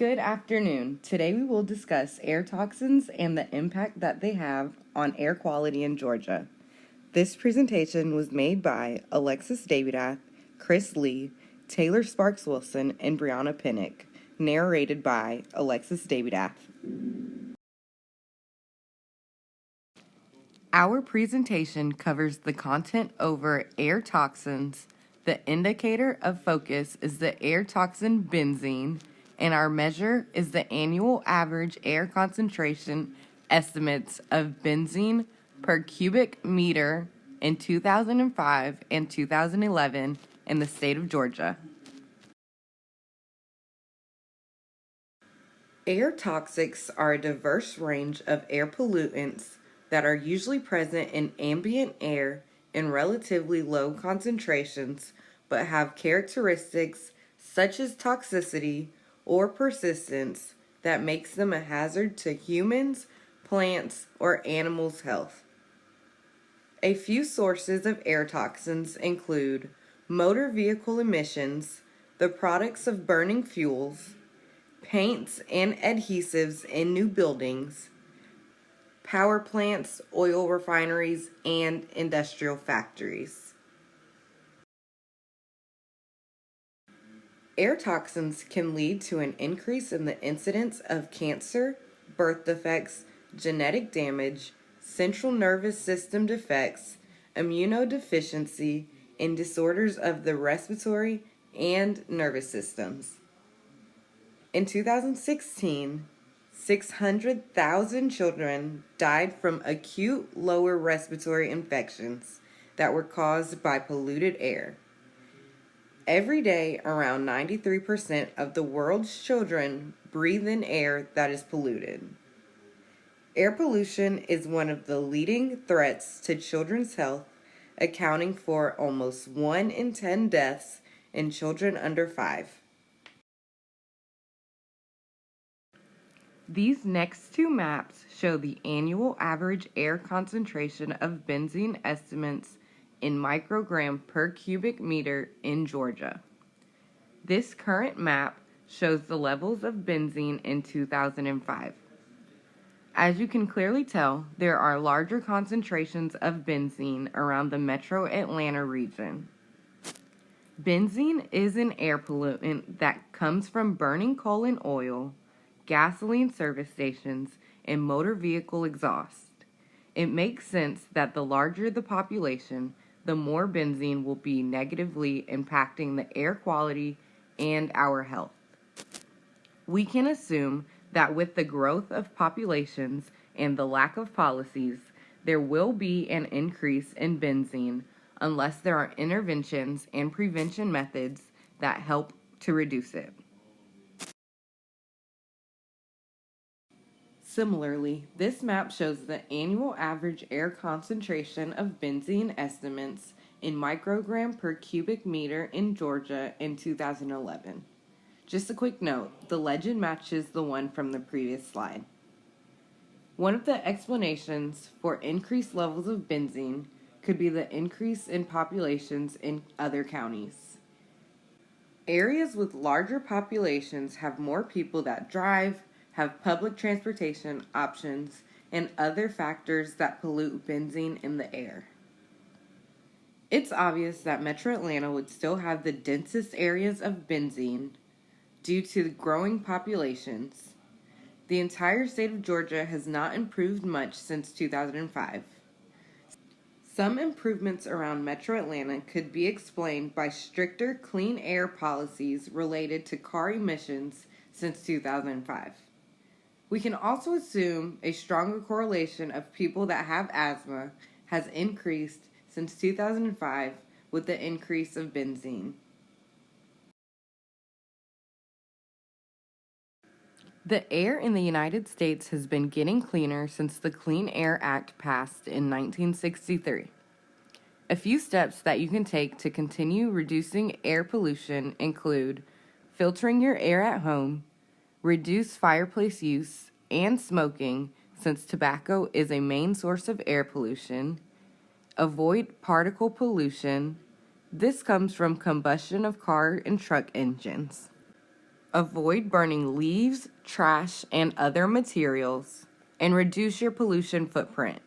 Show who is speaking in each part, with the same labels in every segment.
Speaker 1: Good afternoon. Today we will discuss air toxins and the impact that they have on air quality in Georgia. This presentation was made by Alexis Davidath, Chris Lee, Taylor Sparks Wilson, and Brianna Pinnick, narrated by Alexis Davidath. Our presentation covers the content over air toxins. The indicator of focus is the air toxin benzene, and our measure is the annual average air concentration estimates of benzene per cubic meter in 2005 and 2011 in the state of Georgia. Air toxics are a diverse range of air pollutants that are usually present in ambient air in relatively low concentrations, but have characteristics such as toxicity or persistence that makes them a hazard to humans, plants, or animals' health. A few sources of air toxins include motor vehicle emissions, the products of burning fuels, paints and adhesives in new buildings, power plants, oil refineries, and industrial factories. Air toxins can lead to an increase in the incidence of cancer, birth defects, genetic damage, central nervous system defects, immunodeficiency, and disorders of the respiratory and nervous systems. In 2016, 600,000 children died from acute lower respiratory infections that were caused by polluted air. Every day, around 93% of the world's children breathe in air that is polluted. Air pollution is one of the leading threats to children's health, accounting for almost 1 in 10 deaths in children under 5. These next two maps show the annual average air concentration of benzene estimates in microgram per cubic meter in Georgia. This current map shows the levels of benzene in 2005. As you can clearly tell, there are larger concentrations of benzene around the metro Atlanta region. Benzene is an air pollutant that comes from burning coal and oil, gasoline service stations, and motor vehicle exhaust. It makes sense that the larger the population, the more benzene will be negatively impacting the air quality and our health. We can assume that with the growth of populations and the lack of policies, there will be an increase in benzene unless there are interventions and prevention methods that help to reduce it. Similarly, this map shows the annual average air concentration of benzene estimates in microgram per cubic meter in Georgia in 2011. Just a quick note, the legend matches the one from the previous slide. One of the explanations for increased levels of benzene could be the increase in populations in other counties. Areas with larger populations have more people that drive, have public transportation options, and other factors that pollute benzene in the air. It's obvious that Metro Atlanta would still have the densest areas of benzene due to the growing populations. The entire state of Georgia has not improved much since 2005. Some improvements around Metro Atlanta could be explained by stricter clean air policies related to car emissions since 2005. We can also assume a stronger correlation of people that have asthma has increased since 2005 with the increase of benzene. The air in the United States has been getting cleaner since the Clean Air Act passed in 1963. A few steps that you can take to continue reducing air pollution include filtering your air at home, reduce fireplace use and smoking since tobacco is a main source of air pollution, avoid particle pollution. This comes from combustion of car and truck engines. Avoid burning leaves, trash, and other materials, and reduce your pollution footprint.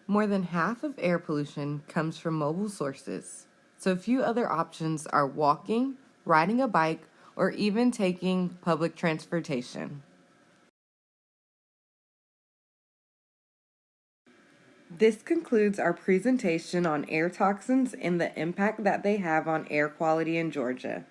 Speaker 1: More than half of air pollution comes from mobile sources, so a few other options are walking, riding a bike, or even taking public transportation. This concludes our presentation on air toxins and the impact that they have on air quality in Georgia.